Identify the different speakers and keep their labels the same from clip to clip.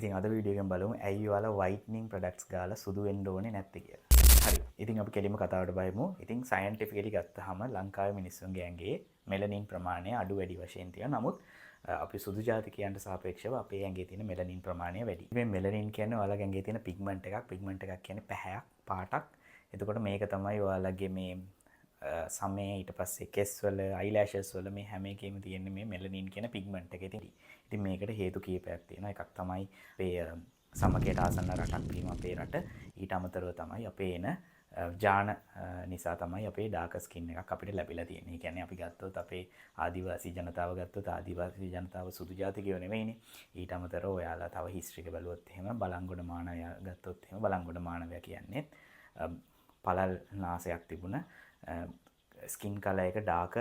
Speaker 1: ඉතින් අද වීඩියෝ එකෙන් බලමු ඇයි ඔයාලා whitening products ගාලා සුදු වෙන්න ඕනේ නැත්තේ කියලා. හරි. ඉතින් අපි කෙලින්ම කතාවට බහිමු. ඉතින් scientifically ගත්තාම ලංකාවේ මිනිස්සුන්ගේ ඇඟේ මෙලනින් ප්‍රමාණය අඩු වැඩි වශයෙන් තියෙනවා. නමුත් අපි සුදු ජාතිකයන්ට සාපේක්ෂව අපේ ඇඟේ තියෙන මෙලනින් ප්‍රමාණය වැඩි. මේ මෙලනින් කියන්නේ ඔයාලගේ ඇඟේ තියෙන පිග්මන්ට් එකක්. පිග්මන්ට් එකක් කියන්නේ පැහැයක්, පාටක්. එතකොට මේක තමයි ඔයාලගේ මේ සමේ ඊට පස්සේ කෙස් වල අයිලෑෂස් වල මේ හැම එකෙම තියෙන මේ මෙලනින් කියන පිග්මන්ට් එක. ඉතින් මේකට හේතු කීපයක් තියෙනවා. එකක් තමයි අපේ සමකයට ආසන්න රටක් වීම අපේ රට. ඊට අමතරව තමයි අපේ එන ජාන නිසා තමයි අපේ ඩාර්ක් ස්කින් එකක් අපිට ලැබිලා තියෙන්නේ. ඒ කියන්නේ අපි ගත්තොත් අපේ ආදිවාසී ජනතාව ගත්තොත් ආදිවාසී ජනතාව සුදු ජාතිකයෝ නෙවෙයිනේ. ඊට අමතරව ඔයාලා තව හිස්ටරි එක බලුවොත් එහෙම බලංගොඩ මානවයා ගත්තොත් එහෙම බලංගොඩ මානවයා කියන්නේ පළල් නාසයක් තිබුණ ස්කින් කලර් එක ඩාර්ක්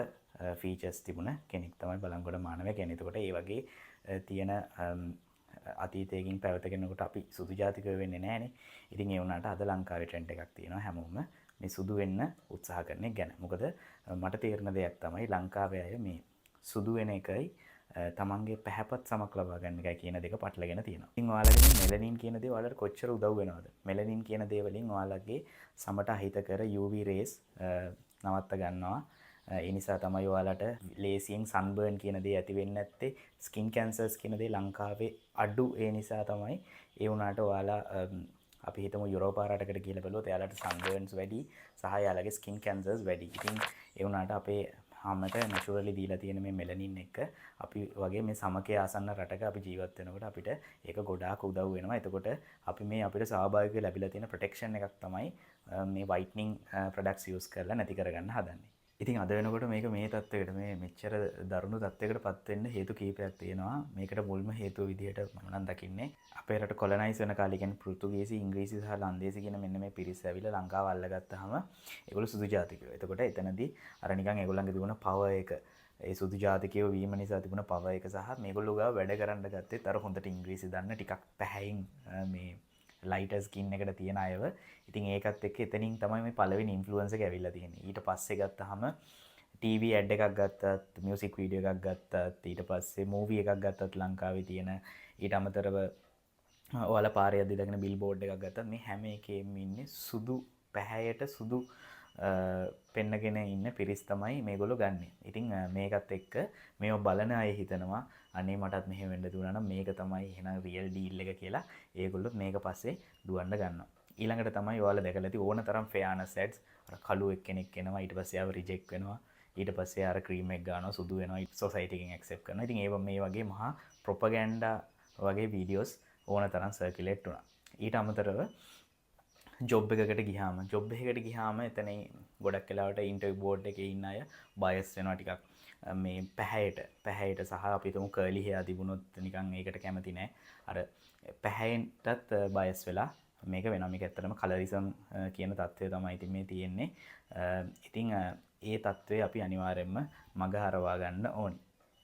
Speaker 1: ෆීචර්ස් තිබුණ කෙනෙක් තමයි බලංගොඩ මානවයා කියන්නේ. එතකොට ඒ වගේ තියෙන අතීතයකින් පැවතගෙනකොට අපි සුදු ජාතිකයෝ වෙන්නේ නැහනේ. ඉතින් ඒ වුණාට අද ලංකාවේ ට්‍රෙන්ඩ් එකක් තියෙනවා හැමෝම මේ සුදු වෙන්න උත්සාහ කරන එක ගැන. මොකද මට තේරෙන දෙයක් තමයි ලංකාවේ අය මේ සුදු වෙන එකයි තමන්ගේ පැහැපත් සමක් ලබා ගන්න එකයි කියන දෙක පටලගෙන තියෙනවා. ඉතින් ඔයාලගේ මෙලනින් කියන දේ ඔයාලට කොච්චර උදව් වෙනවද? මෙලනින් කියන දේ වලින් ඔයාලගේ සමට අහිතකර UV rays නවත්ත ගන්නවා. ඒ නිසා තමයි ඔයාලට ලේසියෙන් සන්බර්න් කියන දේ ඇති වෙන්නේ නැත්තේ. ස්කින් කැන්සර්ස් කියන දේ ලංකාවේ අඩු. ඒ නිසා තමයි ඒ වුණාට ඔයාලා අපි හිතමු යුරෝපා රටකට කියලා බලුවොත් එයාලට සන්බර්න්ස් වැඩි සහ එයාලගේ ස්කින් කැන්සර්ස් වැඩි. ඉතින් ඒ වුණාට අපේ හැමත නැචරලි දීලා තියෙන මේ මෙලනින් එක අපි වගේ මේ සමකයේ ආසන්න රටක අපි ජීවත් වෙනකොට අපිට ඒක ගොඩාක් උදව් වෙනවා. එතකොට අපි මේ අපිට ස්වාභාවිකව ලැබිලා තියෙන ප්‍රොටෙක්ෂන් එකක් තමයි මේ whitening products use කරලා නැති කරගන්න හදන්නේ. ඉතින් අද වෙනකොට මේක මේ තත්ත්වයකට මේ මෙච්චර දරුණු තත්ත්වයකට පත් වෙන්න හේතු කීපයක් තියෙනවා. මේකට මුල්ම හේතුව විදිහට මම නම් දකින්නේ අපේ රට කොලනයිස් වෙන කාලේ කියන්නේ පෘතුගීසි, ඉංග්‍රීසි සහ ලන්දේසි කියන මෙන්න මේ පිරිස් ඇවිල්ලා ලංකාව අල්ලගත්තාම ඒගොල්ලෝ සුදු ජාතිකයෝ. එතකොට එතනදී අර නිකන් ඒගොල්ලන්ගේ තිබුණ පවර් එක ඒ සුදු ජාතිකයෝ වීම නිසා තිබුණ පවර් එක සහ මේගොල්ලෝ ගාව වැඩ කරන්න ගත්තෙත් අර හොඳට ඉංග්‍රීසි දන්න ටිකක් පැහැයින් මේ ලයිටර් ස්කින් එකට තියෙන අයව. ඉතින් ඒකත් එක්ක එතනින් තමයි මේ පළවෙනි ඉන්ෆ්ලුවන්ස් එක ඇවිල්ලා තියෙන්නේ. ඊට පස්සේ ගත්තාම TV ඇඩ් එකක් ගත්තත්, මියුසික් වීඩියෝ එකක් ගත්තත්, ඊට පස්සේ මූවි එකක් ගත්තත් ලංකාවේ තියෙන ඊට අමතරව ඔයාලා පාරේ යද්දි දකින බිල් බෝඩ් එකක් ගත්තත් මේ හැම එකෙම ඉන්නේ සුදු පැහැයට සුදු පෙන්නගෙන ඉන්න පිරිස් තමයි මේගොල්ලෝ ගන්නෙ. ඉතින් මේකත් එක්ක මේව බලන අය හිතනවා අනේ මටත් මෙහෙම වෙන්න දුනා නම් මේක තමයි එහෙනම් රියල් ඩීල් එක කියලා. ඒගොල්ලොත් මේක පස්සේ දුවන්න ගන්නවා. ඊළඟට තමයි ඔයාලා දැකලා ඇති ඕන තරම් ෆෙයානස් ඇඩ්ස්. අර කළු එක්කෙනෙක් එනවා ඊට පස්සේ ආව රිජෙක්ට් වෙනවා. ඊට පස්සේ අර ක්‍රීම් එක ගන්නවා සුදු වෙනවා සොසයිටි එකෙන් ඇක්සෙප්ට් කරනවා. ඉතින් ඒව මේ වගේ මහා ප්‍රොපගැන්ඩා වගේ වීඩියෝස් ඕන තරම් සර්කියුලේට් වුණා. ඊට අමතරව ජොබ් එකකට ගියාම එතන ගොඩක් වෙලාවට ඉන්ටර්වියු බෝඩ් එකේ ඉන්න අය බයස් වෙනවා ටිකක් මේ පැහැයට සහ අපි තුමු කර්ලි හෙයා තිබුණොත් නිකන් ඒකට කැමති නැහැ. අර පැහැයෙන්ටත් බයස් වෙලා මේක වෙනවා. මේක ඇත්තටම කලරිසම් කියන தත්ත්වය තමයි ඉතින් මේ තියෙන්නේ. ඉතින් ඒ தත්ත්වය අපි අනිවාර්යයෙන්ම මග හරවා ගන්න ඕනි.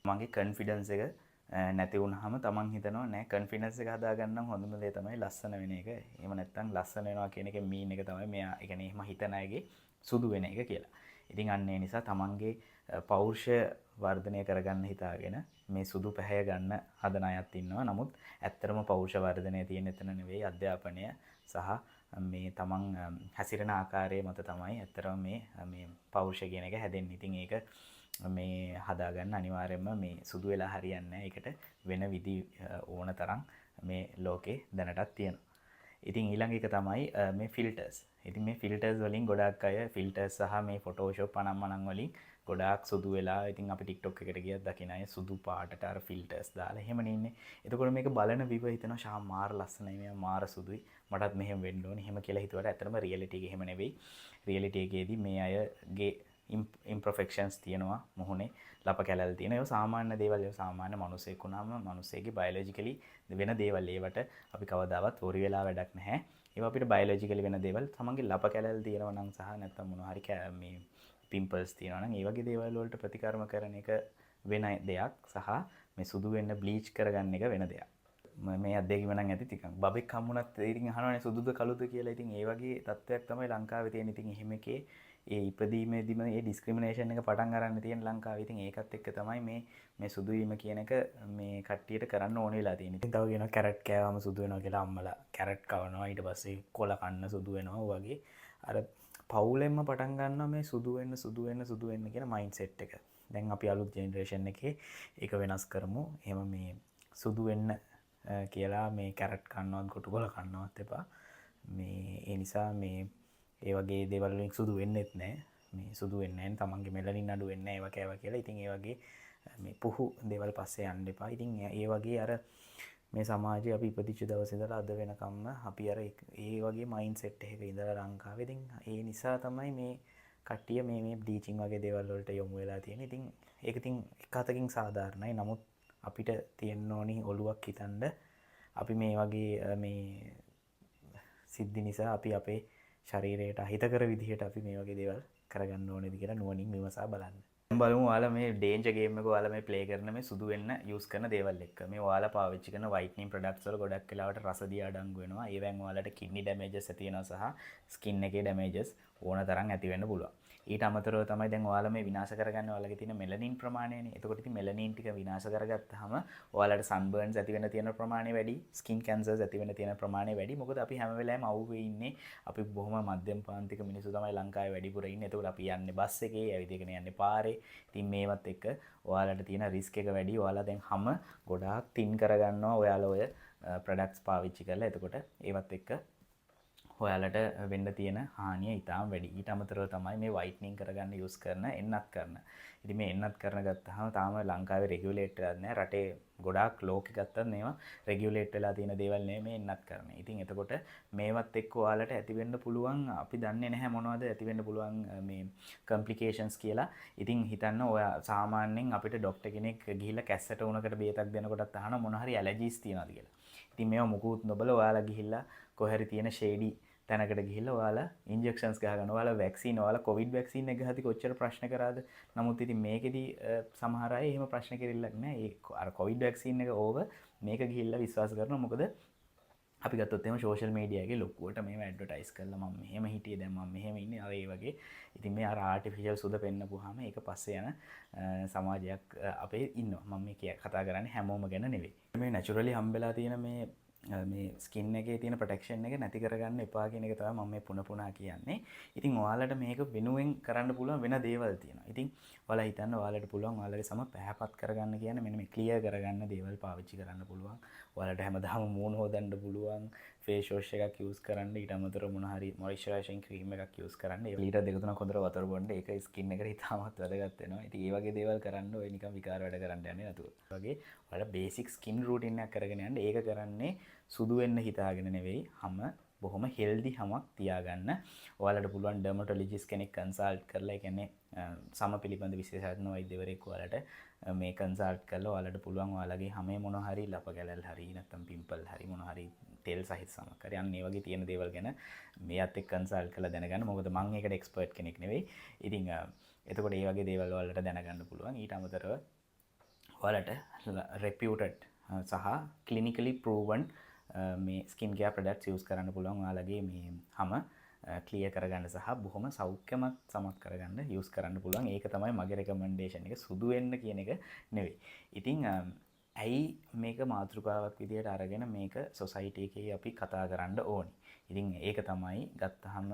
Speaker 1: මගේ කන්ෆිඩන්ස් එක නැති වුණාම තමන් හිතනවා නෑ කන්ෆිඩන්ස් එක හදාගන්න හොඳම දේ තමයි ලස්සන වෙන එක. එහෙම නැත්නම් ලස්සන වෙනවා කියන එකේ මීන් එක තමයි මෙයා ඒ කියන්නේ එහෙම හිතන අයගේ සුදු වෙන එක කියලා. ඉතින් අන්න ඒ නිසා තමන්ගේ පෞරුෂය වර්ධනය කරගන්න හිතාගෙන මේ සුදු පැහැය ගන්න හදන අයත් ඉන්නවා. නමුත් ඇත්තටම පෞරුෂ වර්ධනය තියෙන එතන නෙවෙයි අධ්‍යාපනය සහ මේ තමන් හැසිරෙන ආකාරය මත තමයි ඇත්තටම මේ පෞරුෂය කියන එක හැදෙන්නේ. ඉතින් ඒක මේ හදාගන්න අනිවාර්යයෙන්ම මේ සුදු වෙලා හරියන්නේ නැහැ. ඒකට වෙන විදි ඕන තරම් මේ ලෝකේ දැනටත් තියෙනවා. ඉතින් ඊළඟ එක තමයි මේ ෆිල්ටර්ස්. ඉතින් මේ ෆිල්ටර්ස් වලින් ගොඩාක් අය ෆිල්ටර්ස් සහ මේ ෆොටෝෂොප් අනම්මනම් වලින් ගොඩාක් සුදු වෙලා ඉතින් අපි TikTok එකට ගියත් දකින අය සුදු පාටට අර ෆිල්ටර්ස් දාලා එහෙමනේ ඉන්නේ. එතකොට මේක බලන විව හිතනවා ෂා මාර ලස්සනයි මෙයා මාර සුදුයි. මටත් මෙහෙම වෙන්න ඕනේ. එහෙම කියලා හිතුවට ඇත්තටම රියැලිටි එක එහෙම නෙවෙයි. රියැලිටි එකේදී මේ අයගේ ඉම්පර්ෆෙක්ෂන්ස් තියෙනවා මොහොනේ ලප කැලල් තියෙන ඒවා සාමාන්‍ය දේවල්. ඒවා සාමාන්‍ය මිනිසෙක් වුණාම මිනිසෙගේ බයොලොජිකලි වෙන දේවල්. ඒවට අපි කවදාවත් වොරි වෙලා වැඩක් නැහැ. ඒවා අපිට බයොලොජිකලි වෙන දේවල්. තමන්ගේ ලප කැලල් තියෙනවා නම් සහ නැත්නම් මොනවා හරි මේ පිම්පල්ස් තියෙනවා නම් ඒ වගේ දේවල් වලට ප්‍රතිකර්ම කරන එක වෙන දෙයක් සහ මේ සුදු වෙන්න බ්ලීච් කරගන්න එක වෙන දෙයක්. මේ අත්දැකීම නම් ඇති ටිකක් බබෙක් හම්බුණත් ඉතින් අහනවනේ සුදුද කළුද කියලා. ඉතින් ඒ වගේ තත්ත්වයක් තමයි ලංකාවේ තියෙන. ඉතින් එහෙම එකේ ඒ ඉපදීමේදීම ඒ ඩිස්ක්‍රිමිනේෂන් එක පටන් ගන්න තියෙන ලංකාවේ. ඉතින් ඒකත් එක්ක තමයි මේ සුදු වීම කියන එක මේ කට්ටියට කරන්න ඕන වෙලා තියෙන්නේ. ඉතින් තව කියනවා කැරට් කෑවම සුදු වෙනවා කියලා අම්මලා කැරට් කවනවා ඊට පස්සේ කොළ කන්න සුදු වෙනවා වගේ අර පවුලෙන්ම පටන් ගන්නවා මේ සුදු වෙන්න කියන මයින්ඩ්සෙට් එක. දැන් අපි අලුත් ජෙනරේෂන් එකේ ඒක වෙනස් කරමු. එහෙම මේ සුදු වෙන්න කියලා මේ කැරට් කන්නවත් කොටු කොළ කන්නවත් එපා. මේ ඒ නිසා මේ ඒ වගේ දේවල් වලින් සුදු වෙන්නෙත් නැහැ. මේ සුදු වෙන්නේ නැහැ. තමන්ගේ මෙලනින් අඩු වෙන්නේ නැහැ ඒවා කෑවා කියලා. ඉතින් ඒ වගේ මේ පුහු දේවල් පස්සේ යන්න එපා. ඉතින් ඒ වගේ අර මේ සමාජයේ අපි ඉපදිච්ච දවසේ ඉඳලා අද වෙනකම්ම අපි අර ඒ වගේ මයින්ඩ්සෙට් එකක ඉඳලා ලංකාවේ. ඉතින් ඒ නිසා තමයි මේ කට්ටිය මේ බ්ලීචින් වගේ දේවල් වලට යොමු වෙලා තියෙන්නේ. ඉතින් ඒක ඉතින් එක අතකින් සාධාරණයි. නමුත් අපිට තියෙන්න ඕනි ඔලුවක් හිතන්න අපි මේ වගේ මේ සිද්ධි නිසා අපි අපේ ශරීරයට අහිතකර විදිහට අපි මේ වගේ දේවල් කරගන්න ඕනේද කියලා නුවණින් විමසා බලන්න. බලමු ඔයාලා මේ ඩේන්ජර් ගේම් එක ඔයාලා මේ ප්ලේ කරන මේ සුදු වෙන්න යූස් කරන දේවල් එක්ක. මේ ඔයාලා පාවිච්චි කරන වයිට්නින් ප්‍රොඩක්ට්ස් වල ගොඩක් වෙලාවට රසදිය අඩංගු වෙනවා. ඒවෙන් ඔයාලට කිඩ්නි ඩැමේජස් ඇති වෙනවා සහ ස්කින් එකේ ඩැමේජස් ඕන තරම් ඇති වෙන්න පුළුවන්. ඊට අමතරව තමයි දැන් ඔයාලා මේ විනාශ කරගන්න ඔයාලගේ තියෙන මෙලනින් ප්‍රමාණයනේ. එතකොට ඉතින් මෙලනින් ටික විනාශ කරගත්තාම ඔයාලට සන්බර්න්ස් ඇති වෙන්න තියෙන ප්‍රමාණය වැඩි, ස්කින් කැන්සර්ස් ඇති වෙන්න තියෙන ප්‍රමාණය වැඩි. මොකද අපි හැම වෙලාවෙම අවුවේ ඉන්නේ. අපි බොහොම මධ්‍යම පාන්තික මිනිස්සු තමයි ලංකාවේ වැඩිපුර ඉන්නේ. එතකොට අපි යන්නේ බස් එකේ, ඇවිදගෙන යන්නේ පාරේ. ඉතින් මේවත් එක්ක ඔයාලට තියෙන රිස්ක් එක වැඩි. ඔයාලා දැන් හැම ගොඩාක් තින් කරගන්නවා ඔයාලා ඔය ප්‍රොඩක්ට්ස් පාවිච්චි කරලා. එතකොට ඒවත් එක්ක ඔයාලට වෙන්න තියෙන හානිය ඉතාම වැඩි. ඊට අමතරව තමයි මේ වයිට්නින් කරගන්න යූස් කරන එන්නත් කරන. ඉතින් මේ එන්නත් කරන ගත්තාම තාම ලංකාවේ රෙගියුලේට් වෙලා නැහැ. රටේ ගොඩාක් ලෝකෙ ගත්තත් මේවා රෙගියුලේට් වෙලා තියෙන දේවල් නෙමෙයි මේ එන්නත් කරන. ඉතින් එතකොට මේවත් එක්ක ඔයාලට ඇති වෙන්න පුළුවන් අපි දන්නේ නැහැ මොනවද ඇති වෙන්න පුළුවන් මේ කම්ප්ලිකේෂන්ස් කියලා. ඉතින් හිතන්න ඔයා සාමාන්‍යයෙන් අපිට ડોක්ටර් කෙනෙක් ගිහිල්ලා කැස්සට උණකට බේතක් දෙනකොටත් අහන මොන හරි ඇලර්ජිස් තියනවාද කියලා. ඉතින් මේවා මුකුත් නොබල ඔයාලා ගිහිල්ලා කොහරි තියෙන ෂේඩි තැනකට ගිහිල්ලා ඔයාලා ඉන්ජෙක්ෂන්ස් ගහ ගන්න. ඔයාලා වැක්සින් ඔයාලා කොවිඩ් වැක්සින් එක ගහති කොච්චර ප්‍රශ්න කරාද? නමුත් ඉතින් මේකෙදි සමහර අය එහෙම ප්‍රශ්න කෙරෙල්ලක් නැහැ. ඒ අර කොවිඩ් වැක්සින් එක ඕව මේක ගිහිල්ලා විශ්වාස කරනවා. මොකද අපි ගත්තොත් එහෙම සෝෂල් මීඩියා එකේ ලොකුවට මේව ඇඩ්වර්ටයිස් කරලා මම මෙහෙම හිටියේ දැන් මම මෙහෙම ඉන්නේ අර ඒ වගේ. ඉතින් මේ අර ආටිෆිෂල් සුද පෙන්නපුවාම ඒක පස්සේ යන සමාජයක් අපේ ඉන්නවා. මම මේ කතා කරන්නේ හැමෝම ගැන නෙවෙයි. මේ නැචරලි හම්බෙලා තියෙන මේ ස්කින් එකේ තියෙන ප්‍රොටෙක්ෂන් එක නැති කරගන්න එපා කියන එක තමයි මම මේ පුන කියන්නේ. ඉතින් ඔයාලට මේක වෙනුවෙන් කරන්න පුළුවන් වෙන දේවල් තියෙනවා. ඉතින් ඔයාලා හිතන්න ඔයාලට පුළුවන් ඔයාලගේ සම පැහැපත් කරගන්න කියන මෙන්න මේ ක්ලියර් කරගන්න දේවල් පාවිච්චි කරන්න පුළුවන්. ඔයාලට හැමදාම මූණ හොදන්න පුළුවන්. ෆේස් වොෂ් එකක් යූස් කරන්න. ඊට අමතරව මොන හරි මොයිස්චරයිසින් ක්‍රීම් එකක් යූස් කරන්න. ඒ ලීටර් දෙක තුනක් හොඳට වතුර බොන්න. ඒක ස්කින් එකට ඉතාමත් වැදගත් වෙනවා. ඉතින් මේ වගේ දේවල් කරන්න ඔය නිකන් විකාර වැඩ කරන්න යන්නේ නැතුව. ඒ වගේ ඔයාලා බේසික් ස්කින් රූටින් එකක් කරගෙන යන්න. ඒක කරන්නේ සුදු වෙන්න හිතාගෙන නෙවෙයි. හැම බොහොම හෙල්දි හැමක් තියාගන්න. ඔයාලට පුළුවන් ඩර්මටොලොජිස්ට් කෙනෙක් කන්සල්ට් කරලා, ඒ කියන්නේ සම පිළිබඳ විශේෂඥ වෛද්‍යවරයෙක් ඔයාලට මේ කන්සල්ට් කරලා ඔයාලට පුළුවන් ඔයාලගේ හැමේ මොන හරි ලප ගැලල් හරි නැත්නම් පිම්පල් හරි මොන හරි තෙල් සහිත සමක් හරි අන්න ඒ වගේ තියෙන දේවල් ගැන මෙයාත් එක්ක කන්සල්ට් කරලා දැනගන්න. මොකද මම ඒකට එක්ස්පර්ට් කෙනෙක් නෙවෙයි. ඉතින් එතකොට මේ වගේ දේවල් ඔයාලට දැනගන්න පුළුවන්. ඊට අමතරව ඔයාලට reputed සහ clinically proven මේ ස්කින් කෙයාර් ප්‍රොඩක්ට්ස් යූස් කරන්න පුළුවන්. ඔයාලගේ මේ හැම ක්ලියර් කරගන්න සහ බොහොම සෞඛ්‍යමත් සමක් කරගන්න යූස් කරන්න පුළුවන්. ඒක තමයි මගේ රෙකමෙන්ඩේෂන් එක. සුදු වෙන්න කියන එක නෙවෙයි. ඉතින් ඇයි මේක මාතෘකාවක් විදියට අරගෙන මේක සොසයිටි එකේ අපි කතා කරන්න ඕනි. ඉතින් ඒක තමයි ගත්තහම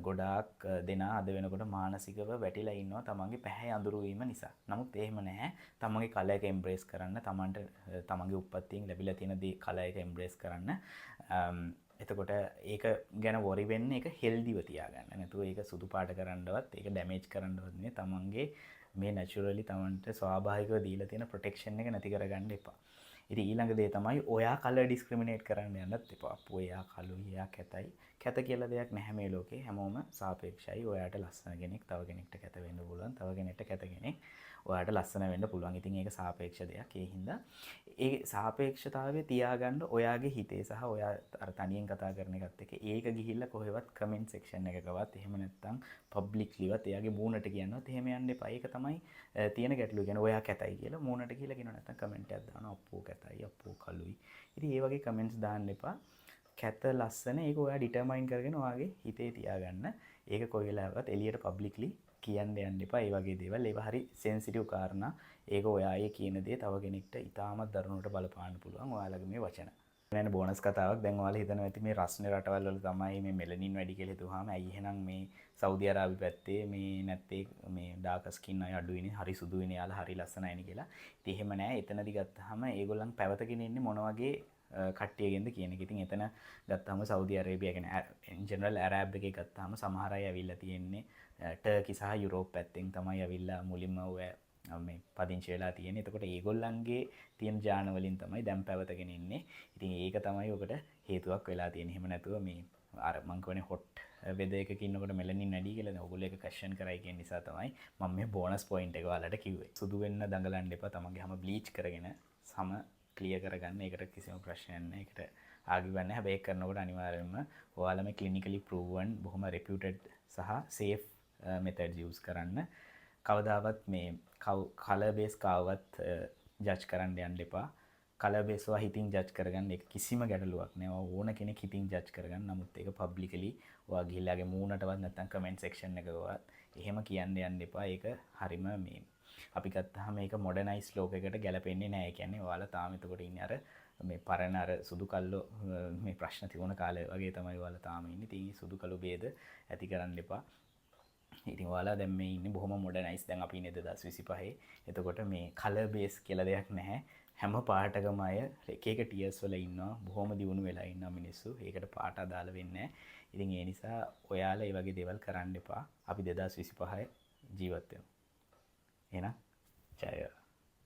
Speaker 1: ගොඩාක් දෙනා අද වෙනකොට මානසිකව වැටිලා ඉන්නවා තමන්ගේ පැහැ අඳුරු වීම නිසා. නමුත් එහෙම නැහැ. තමන්ගේ කලර් එක එම්බ්‍රේස් කරන්න, තමන්ට තමන්ගේ උප්පත්තියෙන් ලැබිලා තියෙන දේ කලර් එක එම්බ්‍රේස් කරන්න. එතකොට ඒක ගැන වොරි වෙන්න, ඒක හෙල්දිව තියාගන්න. නැතුව ඒක සුදු පාට කරන්නවත්, ඒක ඩැමේජ් කරන්නවත් නෙවෙයි. තමන්ගේ මේ නැචරලි තමන්ට ස්වාභාවිකව දීලා තියෙන ප්‍රොටෙක්ෂන් එක නැති කරගන්න එපා. ඉතින් ඊළඟ දේ තමයි ඔයා කලර් ඩිස්ක්‍රිමිනේට් කරන්න යන්නත් එපා. ඔයා කළුයි, එයා කැතයි. කැත කියලා දෙයක් නැහැ මේ ලෝකේ. හැමෝම සාපේක්ෂයි. ඔයාට ලස්සන කෙනෙක් තව කෙනෙක්ට කැත වෙන්න පුළුවන්. තව කෙනෙක්ට කැත කෙනෙක් ඔයාට ලස්සන වෙන්න පුළුවන්. ඉතින් ඒක සාපේක්ෂ දෙයක්. ඒ හින්දා ඒ සාපේක්ෂතාවය තියාගන්න ඔයාගේ හිතේ සහ ඔයා අර තනියෙන් කතා කරන එකත් එක්ක ඒක ගිහිල්ලා කොහෙවත් කමෙන්ට් සෙක්ෂන් එකකවත් එහෙම නැත්නම් පබ්ලික්ලිවත් එයාගේ මූණට කියනවත් එහෙම යන්න එපා. ඒක තමයි තියෙන ගැටලුව. කියන්නේ ඔයා කැතයි කියලා මූණට කියලා කියනවා නැත්නම් කමෙන්ට් එකක් දානවා. අප්පෝ කැතයි, අප්පෝ කළුයි. ඉතින් ඒ වගේ කමෙන්ට්ස් දාන්න එපා. කැත ලස්සන ඒක ඔයා ඩිටර්මයින් කරගෙන ඔයාගේ හිතේ තියාගන්න. ඒක කොයි වෙලාවකත් එළියට පබ්ලික්ලි කියන්න යන්න එපා. ඒ වගේ දේවල් ඒවා හරි සෙන්සිටිව් කාරණා. ඒක ඔයා ඒ කියන දේ තව කෙනෙක්ට ඉතාමත් දරුණුවට බලපාන්න පුළුවන් ඔයාලගේ මේ වචන. වෙන බෝනස් කතාවක් දැන් ඔයාලා හිතනවා ඇති මේ රස්නේ රටවල් වල තමයි මේ මෙලනින් වැඩි කියලා හිතුවාම ඇයි එහෙනම් මේ සෞදි අරාබි පැත්තේ මේ නැත්තේ මේ ඩාර්ක් ස්කින් අය අඩු වෙන්නේ හරි සුදු වෙන්නේ යාලා හරි ලස්සනයි නේ කියලා. ඉතින් එහෙම නෑ. එතනදි ගත්තාම ඒගොල්ලන් පැවතගෙන ඉන්නේ මොන වගේ කට්ටියගෙන්ද කියන එක. ඉතින් එතන ගත්තාම සෞදි අරේබියා කියන්නේ ඉන් ජෙනරල් අරාබ් එකේ ගත්තාම සමහර අය ඇවිල්ලා තියෙන්නේ ටර්කි සහ යුරෝප් පැත්තෙන් තමයි ඇවිල්ලා මුලින්ම ඔය මේ පදිංචි වෙලා තියෙන්නේ. එතකොට ඒගොල්ලන්ගේ තියෙන ජාන වලින් තමයි දැන් පැවතගෙන ඉන්නේ. ඉතින් ඒක තමයි ඔකට හේතුවක් වෙලා තියෙන්නේ. එහෙම නැතුව මේ අර මං කියන්නේ හොට් වෙදර් එකක ඉන්නකොට මෙලනින් වැඩි කියලා දැන් ඔයගොල්ලෝ ඒක ක්වෙස්චන් කරයි කියන නිසා තමයි මම මේ බෝනස් පොයින්ට් එක ඔයාලට කිව්වේ. සුදු වෙන්න දඟලන්න එපා. තමන්ගේ හැම බ්ලීච් කරගෙන සම ක්ලියර් කරගන්න. ඒකට කිසිම ප්‍රශ්නයක් නැහැ. ඒකට ආගිවන්නේ නැහැ. හැබැයි ඒක කරනකොට අනිවාර්යයෙන්ම ඔයාලා මේ ක්ලිනිකලි ප්‍රූවන් බොහොම රෙපියුටඩ් සහ සේෆ් මෙතඩ්ස් යූස් කරන්න. කවදාවත් මේ කලර් බේස් කාවත් ජජ් කරන්න යන්න එපා. කලර් බේස් වා හිතින් ජජ් කරගන්න ඒක කිසිම ගැටලුවක් නෑ. ඕන කෙනෙක් හිතින් ජජ් කරගන්න. නමුත් ඒක පබ්ලිකලි ඔයා ගිහිල්ලාගේ මූණටවත් නැත්නම් කමෙන්ට් සෙක්ෂන් එකකවත් එහෙම කියන්න යන්න එපා. ඒක හරිම මේ අපි ගත්තාම මේක මොඩර්නයිස් ලෝකයකට ගැලපෙන්නේ නෑ. ඒ කියන්නේ ඔයාලා තාම එතකොට ඉන්නේ අර මේ පරණ අර සුදු කල්ලෝ මේ ප්‍රශ්න තිබුණ කාලේ වගේ තමයි ඔයාලා තාම ඉන්නේ. ඉතින් සුදු කළු ભેද ඇති කරන්න එපා. ඉතින් ඔයාලා දැන් මේ ඉන්නේ බොහොම මොඩර්නයිස්. දැන් අපි ඉන්නේ 2025. එතකොට මේ කලර් බේස් කියලා දෙයක් නැහැ. හැම පාටකම අය එක එක ටියර්ස් වල ඉන්නවා. බොහොම දියුණු වෙලා ඉන්නවා මිනිස්සු. ඒකට පාට අදාළ වෙන්නේ නැහැ. ඉතින් ඒ නිසා ඔයාලා මේ වගේ දේවල් කරන්න එපා. අපි 2025 ජීවත් වෙමු. එහෙනම් ජය වේවා.